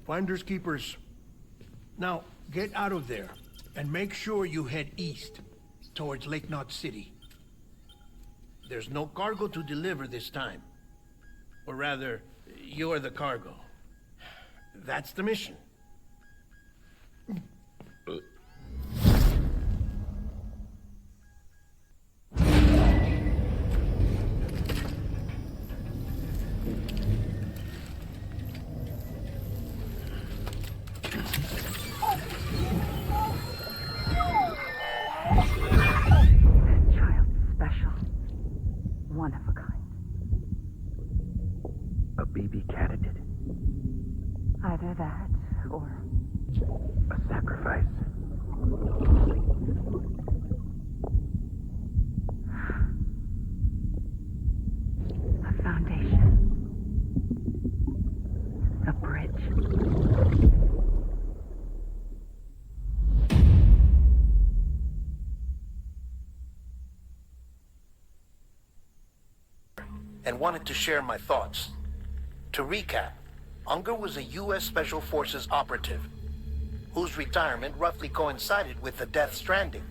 Finders keepers. Now, get out of there, and make sure you head east, towards Lake Knot City. There's no cargo to deliver this time. Or rather, you're the cargo. That's the mission. One of a kind. A BB candidate? Either that, or... a sacrifice? A foundation. A bridge. And wanted to share my thoughts. To recap, Unger was a U.S. Special Forces operative, whose retirement roughly coincided with the death Stranding.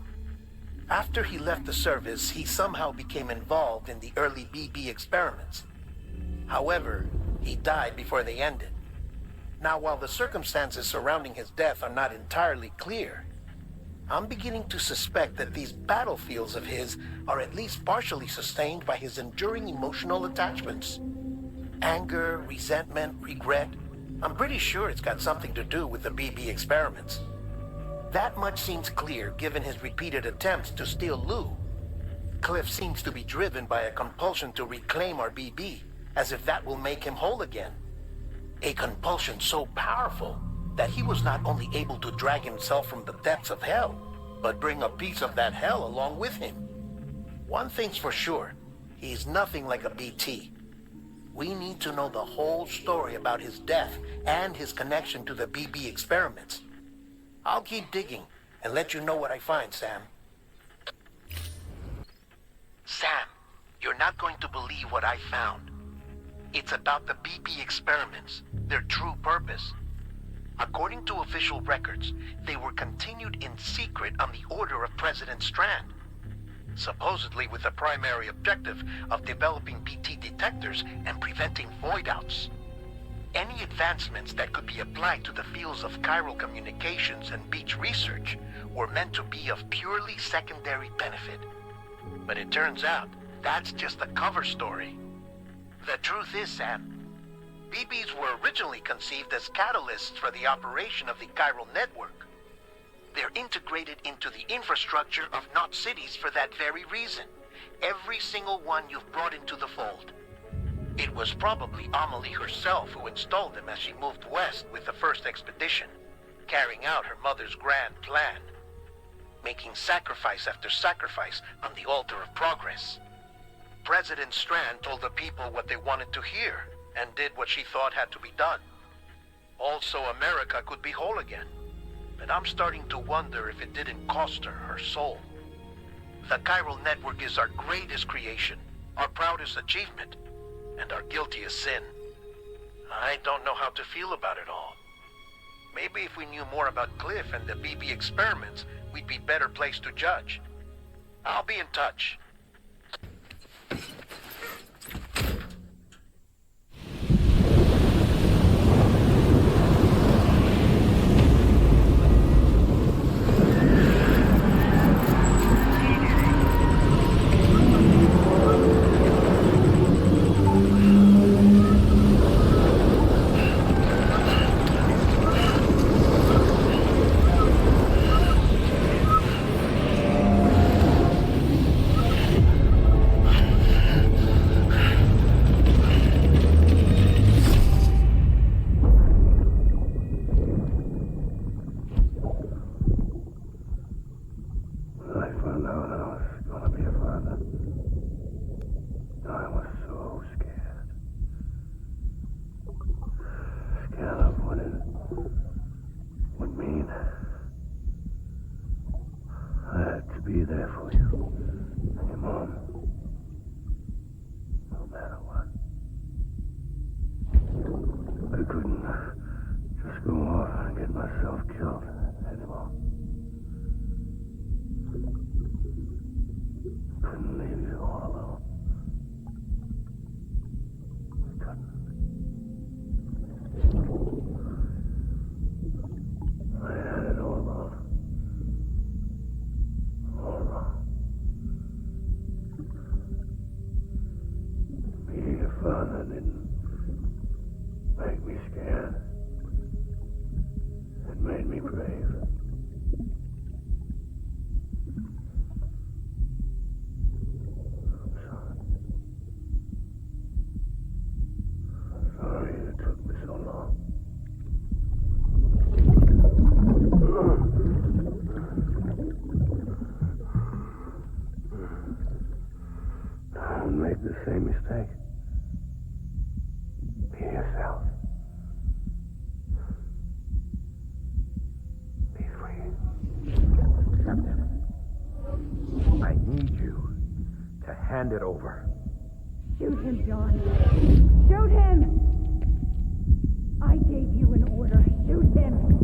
After he left the service, he somehow became involved in the early BB experiments. However, he died before they ended. Now, while the circumstances surrounding his death are not entirely clear, I'm beginning to suspect that these battlefields of his are at least partially sustained by his enduring emotional attachments. Anger, resentment, regret. I'm pretty sure it's got something to do with the BB experiments. That much seems clear given his repeated attempts to steal Lou. Cliff seems to be driven by a compulsion to reclaim our BB, as if that will make him whole again. A compulsion so powerful that he was not only able to drag himself from the depths of hell, but bring a piece of that hell along with him. One thing's for sure, he's nothing like a BT. We need to know the whole story about his death and his connection to the BB experiments. I'll keep digging and let you know what I find, Sam. Sam, you're not going to believe what I found. It's about the BB experiments, their true purpose. According to official records, they were continued in secret on the order of President Strand, supposedly with the primary objective of developing BT detectors and preventing void-outs. Any advancements that could be applied to the fields of chiral communications and beach research were meant to be of purely secondary benefit. But it turns out, that's just a cover story. The truth is, Sam, BBs were originally conceived as catalysts for the operation of the chiral network. They're integrated into the infrastructure of Knot cities for that very reason. Every single one you've brought into the fold. It was probably Amelie herself who installed them as she moved west with the first expedition, carrying out her mother's grand plan, making sacrifice after sacrifice on the altar of progress. President Strand told the people what they wanted to hear, and did what she thought had to be done. Also, America could be whole again. But I'm starting to wonder if it didn't cost her her soul. The chiral network is our greatest creation, our proudest achievement, and our guiltiest sin. I don't know how to feel about it all. Maybe if we knew more about Cliff and the BB experiments, we'd be better placed to judge. I'll be in touch. want to get myself killed anymore. Couldn't leave you all alone. Couldn't. I had it all wrong. All wrong. Being a father didn't make me scared. It made me brave. I'm sorry. I'm sorry it took me so long. Don't make the same mistake. Be yourself. Be free. Captain, I need you to hand it over. Shoot him, John. Shoot him! I gave you an order. Shoot him!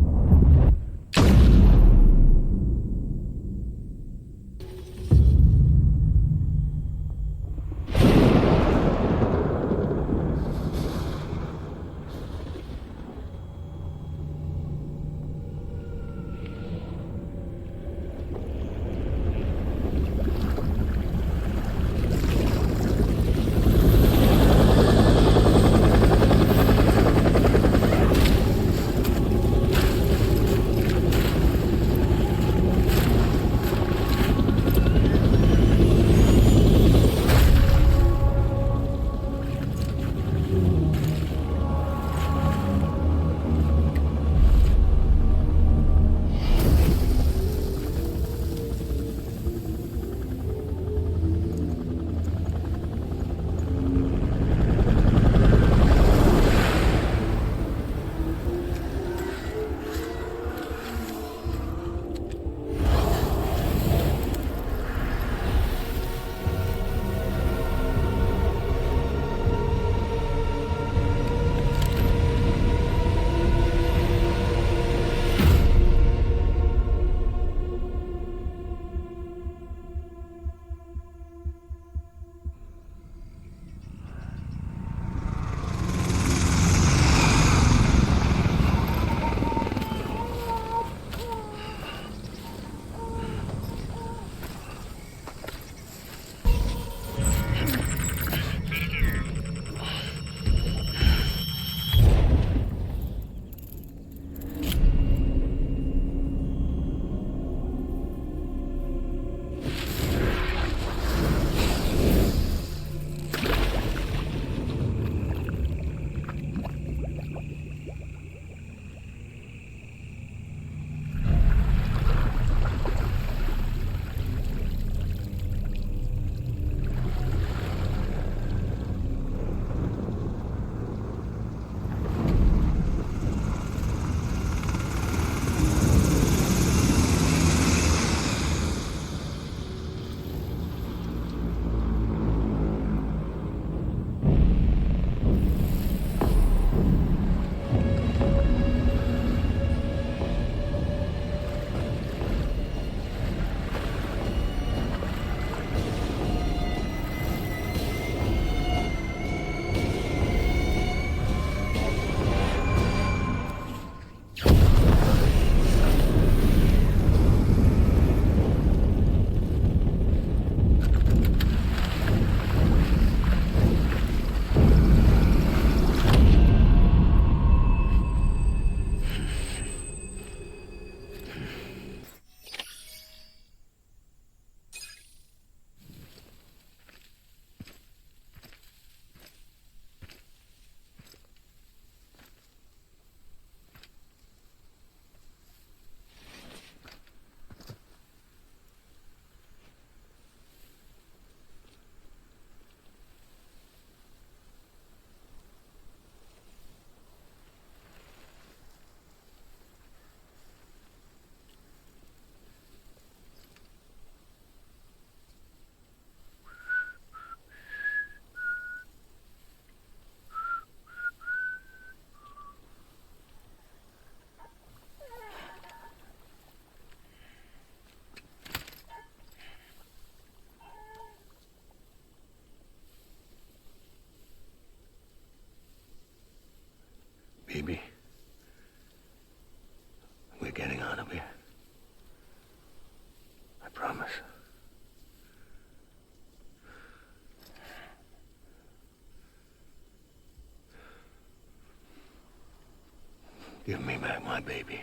Give me back my baby.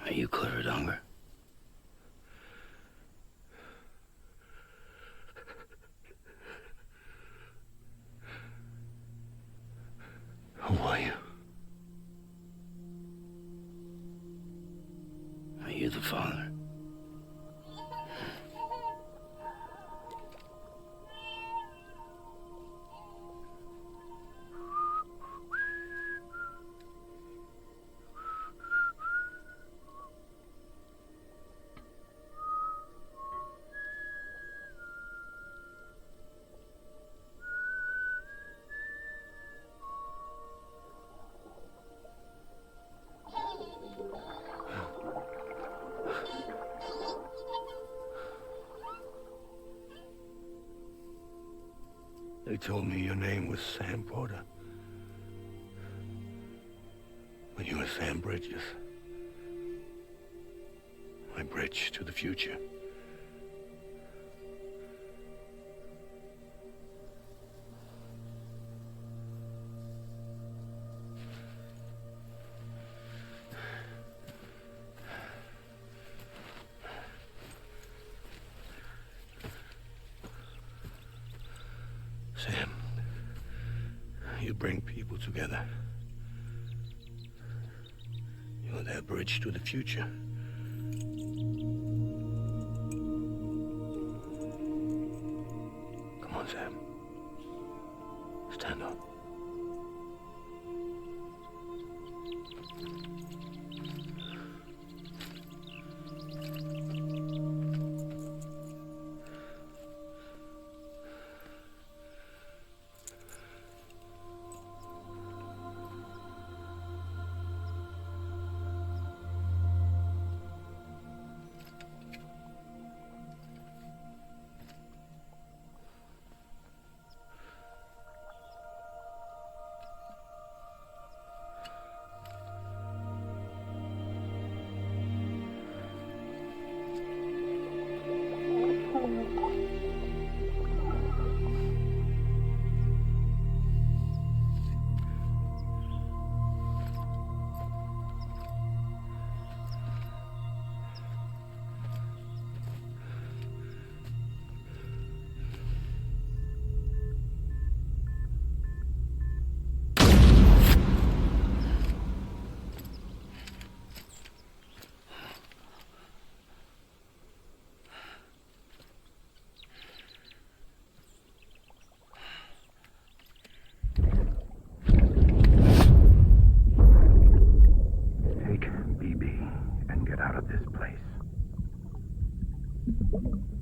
Are you Clifford Unger? Who are you? Are you the father? They told me your name was Sam Porter. But you were Sam Bridges. My bridge to the future. Sam, you bring people together. You're their bridge to the future. Come on, Sam. Stand up.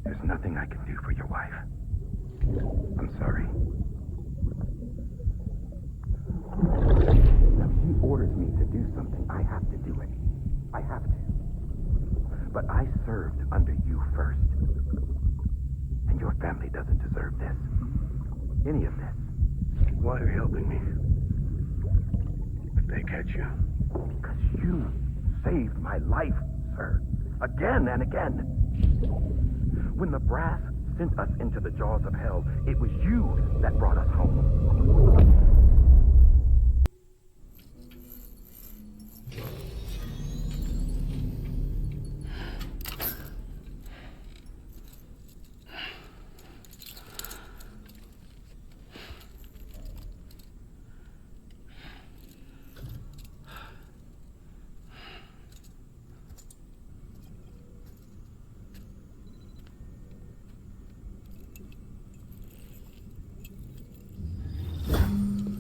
There's nothing I can do for your wife. I'm sorry. Now, she orders me to do something. I have to do it. I have to. But I served under you first. And your family doesn't deserve this. Any of this. Why are you helping me? If they catch you. Because you saved my life, sir. Again and again. When the brass sent us into the jaws of hell, it was you that brought us home.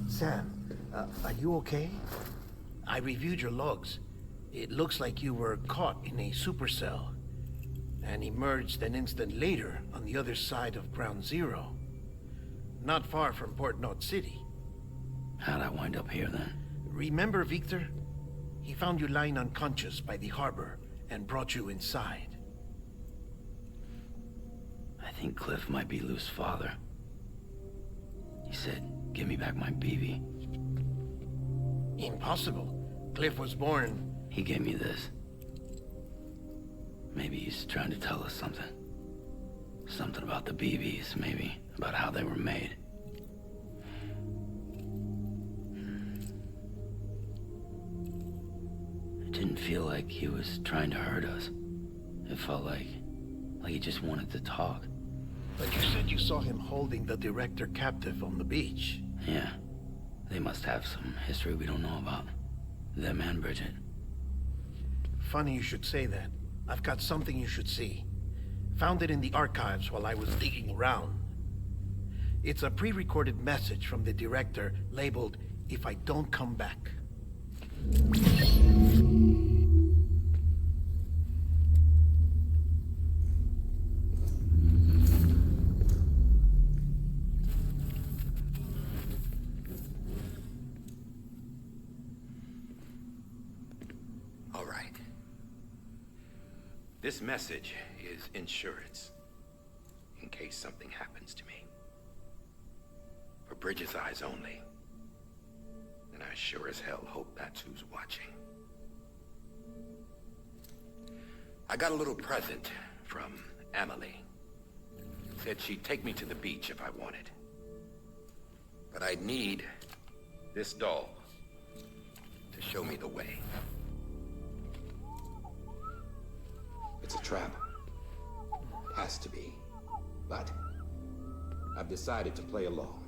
Sam, are you okay? I reviewed your logs. It looks like you were caught in a supercell and emerged an instant later on the other side of Ground Zero. Not far from Port Knot City. How'd I wind up here then? Remember Victor? He found you lying unconscious by the harbor and brought you inside. I think Cliff might be Lou's father. He said, give me back my BB. Impossible. Cliff was born... He gave me this. Maybe he's trying to tell us something. Something about the BBs, maybe. About how they were made. didn't feel like he was trying to hurt us. It felt like he just wanted to talk. But you said you saw him holding the director captive on the beach. Yeah. They must have some history we don't know about. Them and Bridget. Funny you should say that. I've got something you should see. Found it in the archives while I was digging around. It's a pre-recorded message from the director labeled, "If I don't come back." All right. This message is insurance, in case something happens to me. For Bridget's eyes only. And I sure as hell hope that's who's watching. I got a little present from Emily. Said she'd take me to the beach if I wanted. But I'd need this doll to show me the way. It's a trap. Has to be. But I've decided to play along.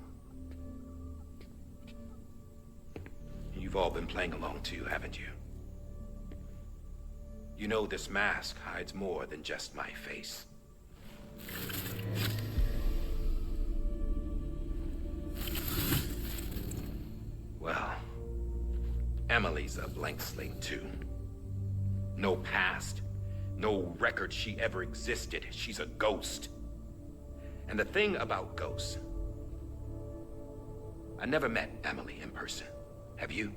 You've all been playing along too, haven't you? You know this mask hides more than just my face. Well, Emily's a blank slate too. No past, no record she ever existed. She's a ghost. And the thing about ghosts, I never met Emily in person. Have you?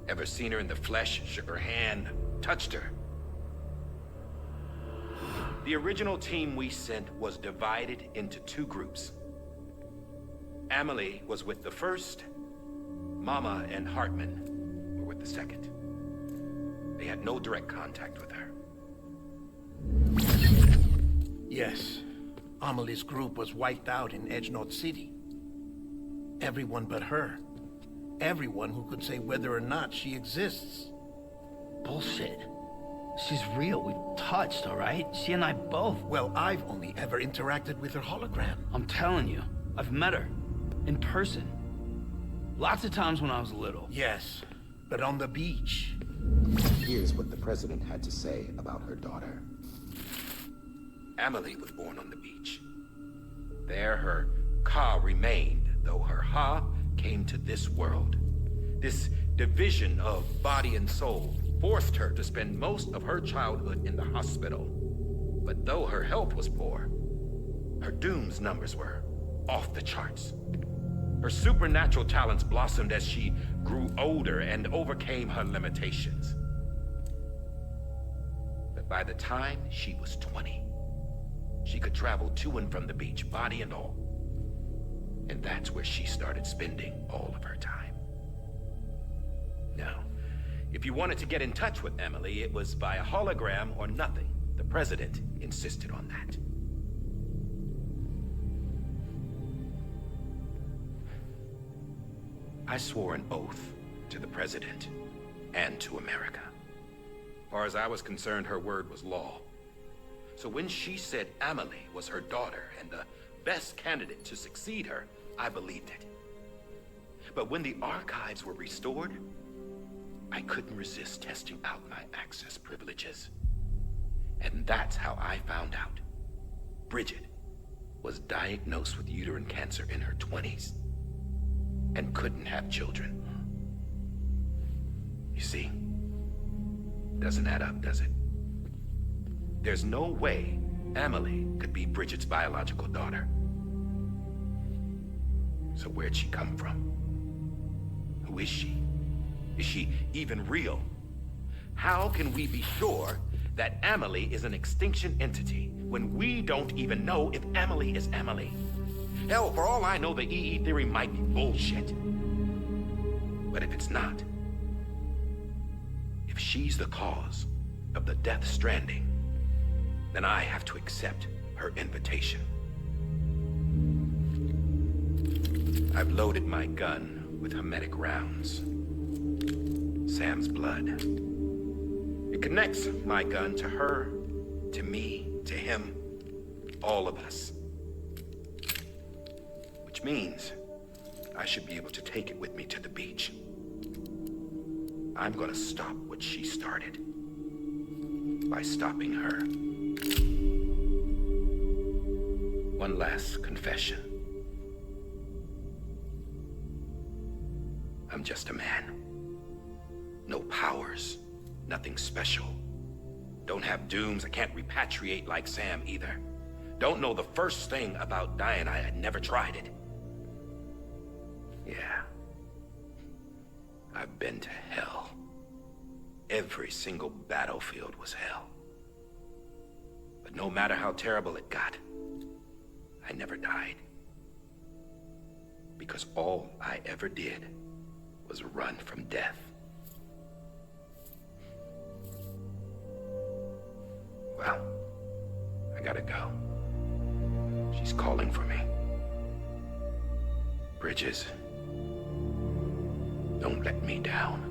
Ever seen her in the flesh, shook her hand, touched her? The original team we sent was divided into two groups. Emily was with the first, Mama and Hartman were with the second. They had no direct contact with her. Yes. Amelie's group was wiped out in Edgenot City. Everyone but her. Everyone who could say whether or not she exists. Bullshit. She's real. We've touched, all right? She and I both. Well, I've only ever interacted with her hologram. I'm telling you, I've met her. In person. Lots of times when I was little. Yes, but on the beach. Here's what the president had to say about her daughter. Emily was born on the beach. There her Ka remained, though her Ha came to this world. This division of body and soul forced her to spend most of her childhood in the hospital. But though her health was poor, her Doom's numbers were off the charts. Her supernatural talents blossomed as she grew older and overcame her limitations. But by the time she was 20, she could travel to and from the beach, body and all. And that's where she started spending all of her time. Now, if you wanted to get in touch with Emily, it was via hologram or nothing. The president insisted on that. I swore an oath to the president and to America. As far as I was concerned, her word was law. So when she said Emily was her daughter and the best candidate to succeed her, I believed it. But when the archives were restored, I couldn't resist testing out my access privileges. And that's how I found out. Bridget was diagnosed with uterine cancer in her 20s and couldn't have children. You see, doesn't add up, does it? There's no way Emily could be Bridget's biological daughter. So where'd she come from? Who is she? Is she even real? How can we be sure that Emily is an extinction entity when we don't even know if Emily is Emily? Hell, for all I know, the EE theory might be bullshit. But if it's not, if she's the cause of the death stranding, then I have to accept her invitation. I've loaded my gun with hermetic rounds. Sam's blood. It connects my gun to her, to me, to him, all of us. Which means I should be able to take it with me to the beach. I'm gonna stop what she started by stopping her. One last confession. I'm just a man. No powers, nothing special. Don't have dooms, I can't repatriate like Sam either. Don't know the first thing about dying, I had never tried it. Yeah. I've been to hell. Every single battlefield was hell. But no matter how terrible it got, I never died. Because all I ever did was run from death. Well, I gotta go. She's calling for me. Bridges, don't let me down.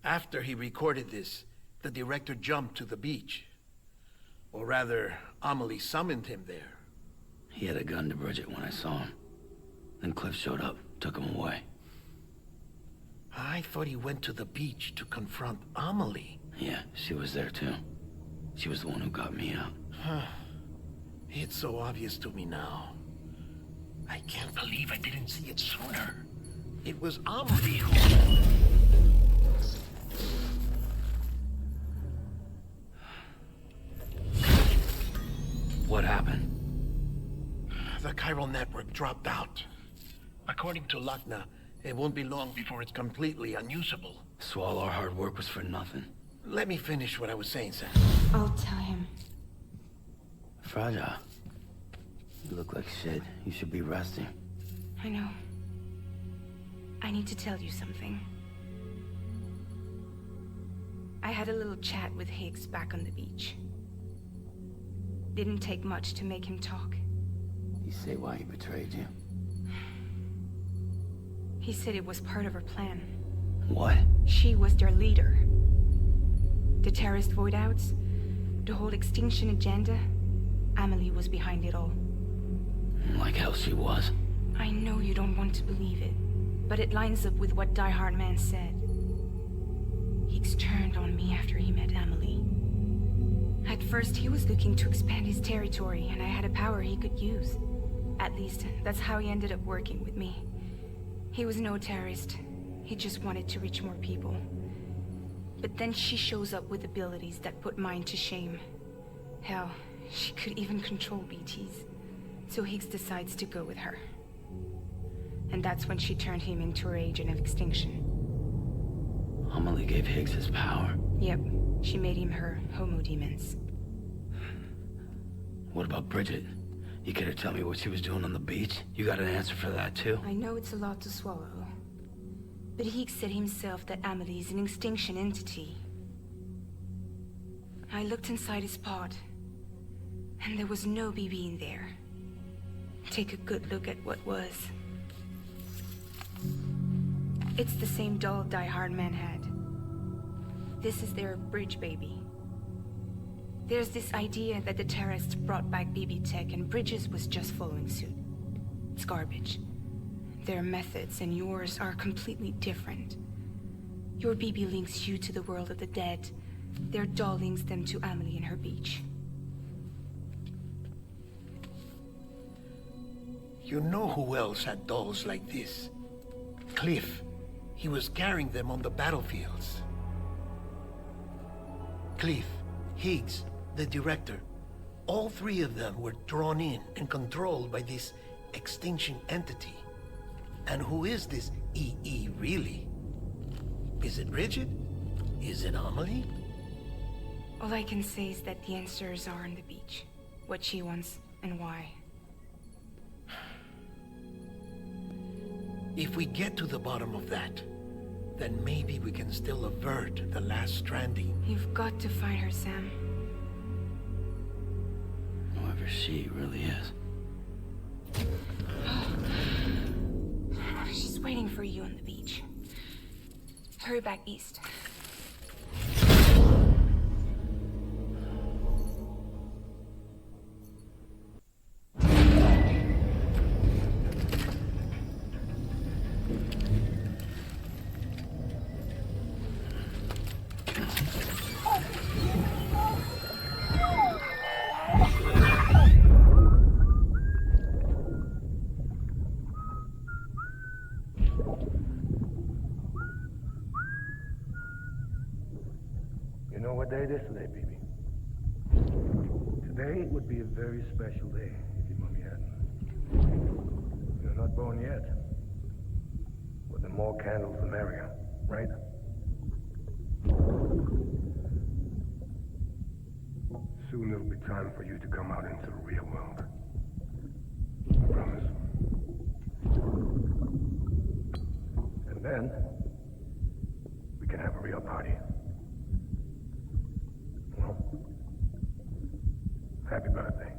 After he recorded this, the director jumped to the beach. Or rather, Amelie summoned him there. He had a gun to Bridget when I saw him. Then Cliff showed up, took him away. I thought he went to the beach to confront Amelie. Yeah, she was there too. She was the one who got me out. It's so obvious to me now. I can't believe I didn't see it sooner. It was Amelie who... What happened? The chiral network dropped out. According to Lakna, it won't be long before it's completely unusable. So all our hard work was for nothing. Let me finish what I was saying, Sam. I'll tell him. Fragile. You look like shit. You should be resting. I know. I need to tell you something. I had a little chat with Higgs back on the beach. Didn't take much to make him talk. You say why he betrayed you? He said it was part of her plan. What? She was their leader. The terrorist voidouts, the whole extinction agenda, Amelie was behind it all. Like hell she was. I know you don't want to believe it, but it lines up with what Die Hard Man said. Higgs turned on me after he met Amelie. At first, he was looking to expand his territory, and I had a power he could use. At least, that's how he ended up working with me. He was no terrorist. He just wanted to reach more people. But then she shows up with abilities that put mine to shame. Hell, she could even control BTs. So Higgs decides to go with her. And that's when she turned him into her agent of extinction. Amelie gave Higgs his power. Yep, she made him her homo demons. What about Bridget? You care to tell me what she was doing on the beach? You got an answer for that too? I know it's a lot to swallow. But Higgs said himself that Amelie is an extinction entity. I looked inside his pod, and there was no BB in there. Take a good look at what was. It's the same doll Die Hard Man had. This is their bridge baby. There's this idea that the terrorists brought back BB tech and Bridges was just following suit. It's garbage. Their methods and yours are completely different. Your BB links you to the world of the dead. Their doll links them to Amelie and her beach. You know who else had dolls like this? Cliff. He was carrying them on the battlefields. Cliff, Higgs, the director. All three of them were drawn in and controlled by this extinction entity. And who is this EE really? Is it Bridget? Is it Amelie? All I can say is that the answers are on the beach. What she wants and why. If we get to the bottom of that, then maybe we can still avert the last stranding. You've got to find her, Sam. Whoever she really is. She's waiting for you on the beach. Hurry back east. You know what day it is today, BB? Today would be a very special day if your mommy hadn't. You're not born yet. But the more candles, the merrier, right? Soon it'll be time for you to come out into the real world. I promise. And then, we can have a real party. Well, happy birthday.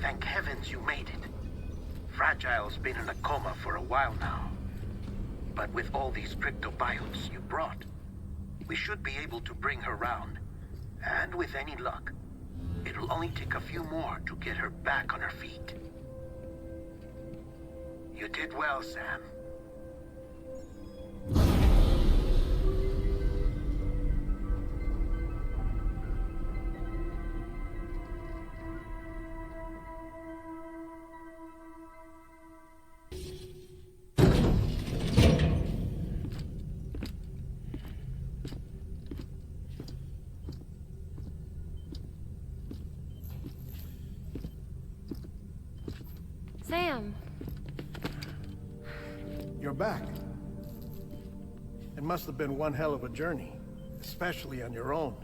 Thank heavens you made it. Fragile's been in a coma for a while now. But with all these cryptobiotes you brought, we should be able to bring her round. And with any luck, it'll only take a few more to get her back on her feet. You did well, Sam. Sam. You're back. It must have been one hell of a journey, especially on your own.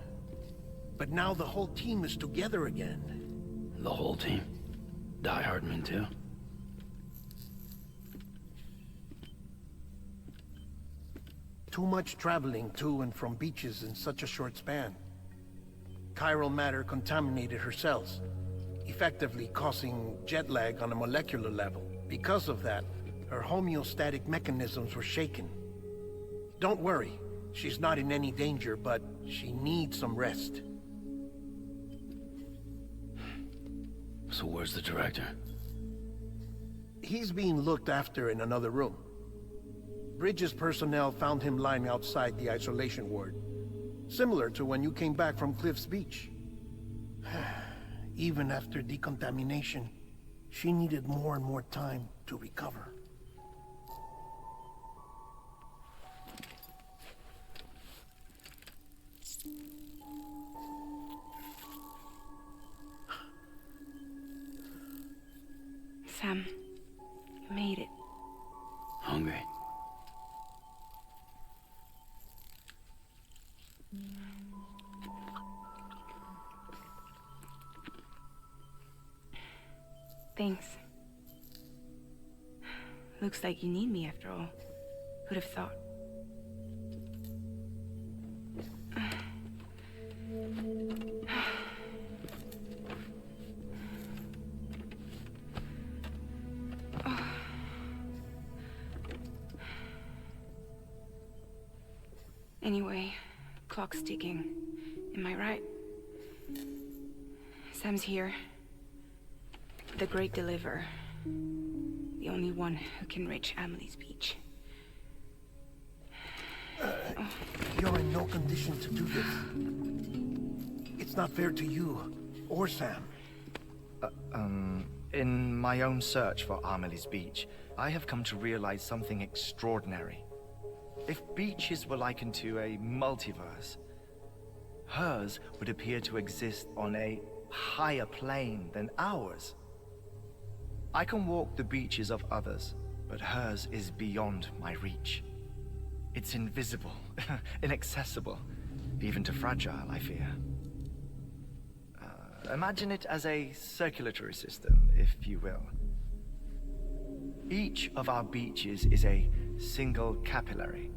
But now the whole team is together again. The whole team? Die Hardman too? Too much traveling to and from beaches in such a short span. Chiral matter contaminated her cells, effectively causing jet lag on a molecular level. Because of that, her homeostatic mechanisms were shaken. Don't worry, she's not in any danger, but she needs some rest. So where's the director? He's being looked after in another room. Bridges personnel found him lying outside the isolation ward. Similar to when you came back from Cliff's Beach. Even after decontamination, she needed more and more time to recover. Sam, you made it. Hungry? Thanks. Looks like you need me after all. Who'd have thought? Anyway, clock's ticking. Am I right? Sam's here. The great deliverer. The only one who can reach Amelie's beach. You're in no condition to do this. It's not fair to you, or Sam. In my own search for Amelie's beach, I have come to realize something extraordinary. If beaches were likened to a multiverse, hers would appear to exist on a higher plane than ours. I can walk the beaches of others, but hers is beyond my reach. It's invisible, inaccessible, even to Fragile, I fear. Imagine it as a circulatory system, if you will. Each of our beaches is a single capillary.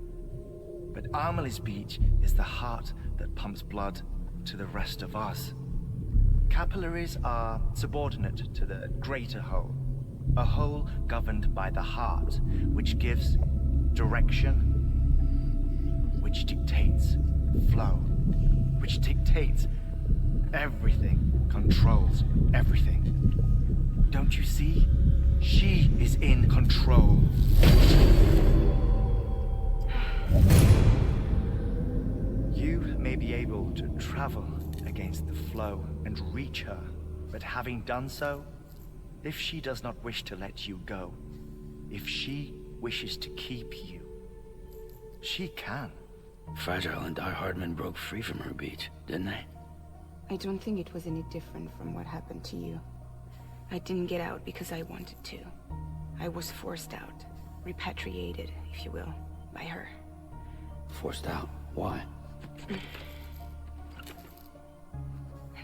But Amelie's beach is the heart that pumps blood to the rest of us. Capillaries are subordinate to the greater whole. A whole governed by the heart, which gives direction, which dictates flow, which dictates everything, controls everything. Don't you see? She is in control. You may be able to travel against the flow and reach her, but having done so, if she does not wish to let you go, if she wishes to keep you, she can. Fragile and Die Hardman broke free from her beach, didn't they? I don't think it was any different from what happened to you. I didn't get out because I wanted to. I was forced out. Repatriated, if you will, by her. Forced out? Why?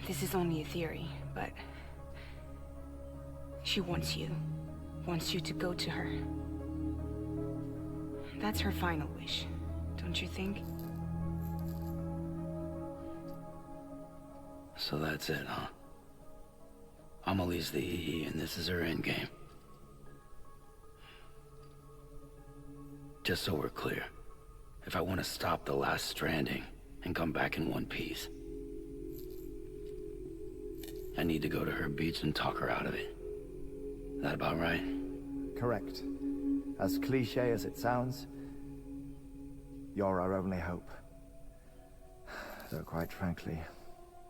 This is only a theory, but... she wants you. Wants you to go to her. That's her final wish, don't you think? So that's it, huh? Amelie's the EE, and this is her endgame. Just so we're clear, if I want to stop the last Stranding and come back in one piece, I need to go to her beach and talk her out of it. That about right? Correct. As cliche as it sounds, you're our only hope. Though quite frankly,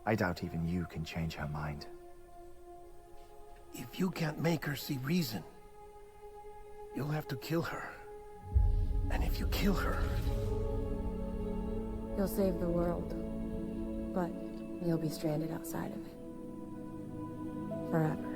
I doubt even you can change her mind. If you can't make her see reason, you'll have to kill her. And if you kill her... You'll save the world, but you'll be stranded outside of it. Forever.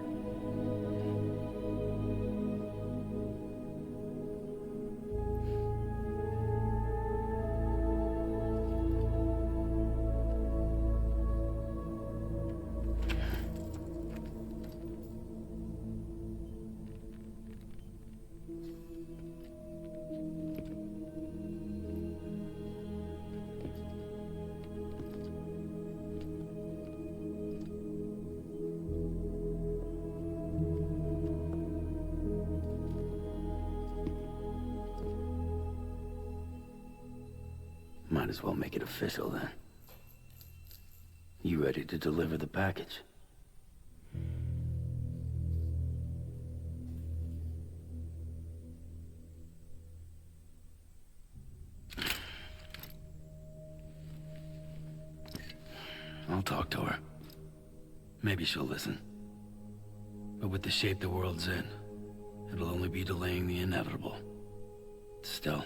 Might as well make it official then. You ready to deliver the package? I'll talk to her. Maybe she'll listen. But with the shape the world's in, it'll only be delaying the inevitable. Still,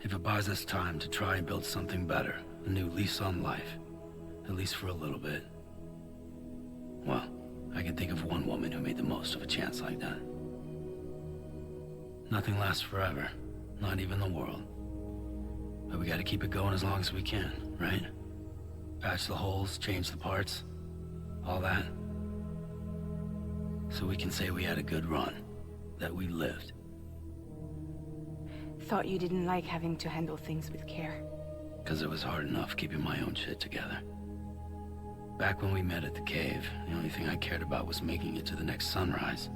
if it buys us time to try and build something better, a new lease on life, at least for a little bit, well, I can think of one woman who made the most of a chance like that. Nothing lasts forever, not even the world. But we gotta keep it going as long as we can, right? Patch the holes, change the parts, all that. So we can say we had a good run, that we lived. Thought you didn't like having to handle things with care. Because it was hard enough keeping my own shit together. Back when we met at the cave, the only thing I cared about was making it to the next sunrise.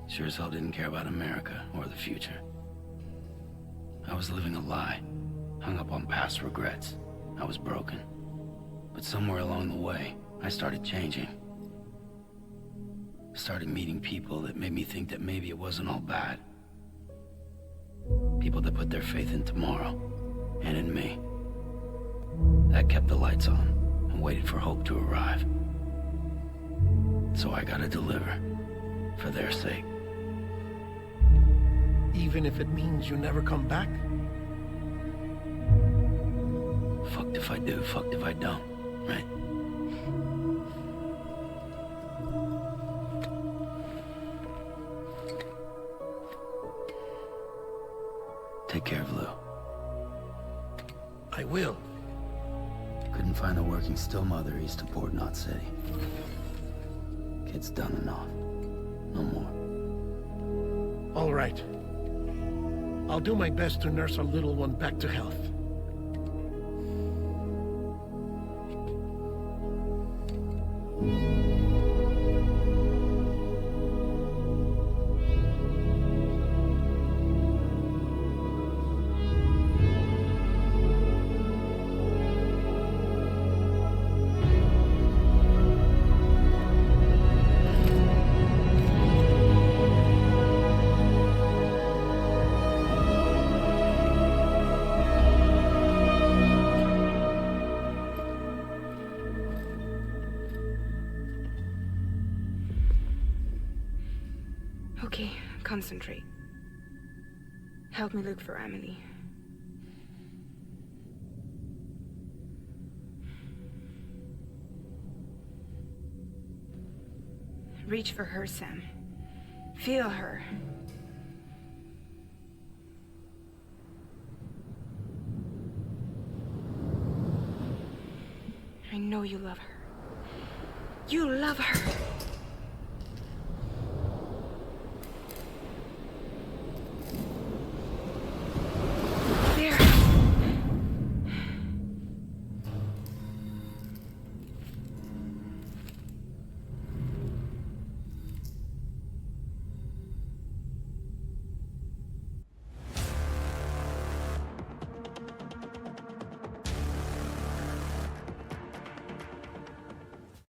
Sure as hell didn't care about America or the future. I was living a lie, hung up on past regrets. I was broken. But somewhere along the way, I started changing. Started meeting people that made me think that maybe it wasn't all bad. People that put their faith in tomorrow, and in me. That kept the lights on, and waited for hope to arrive. So I gotta deliver, for their sake. Even if it means you never come back? Fucked if I do, fucked if I don't, right? Take care of Lou. I will. Couldn't find a working still mother east of Port Knot City. Kid's done enough. No more. All right. I'll do my best to nurse our little one back to health. Okay, concentrate. Help me look for Emily. Reach for her, Sam. Feel her. I know you love her. You love her!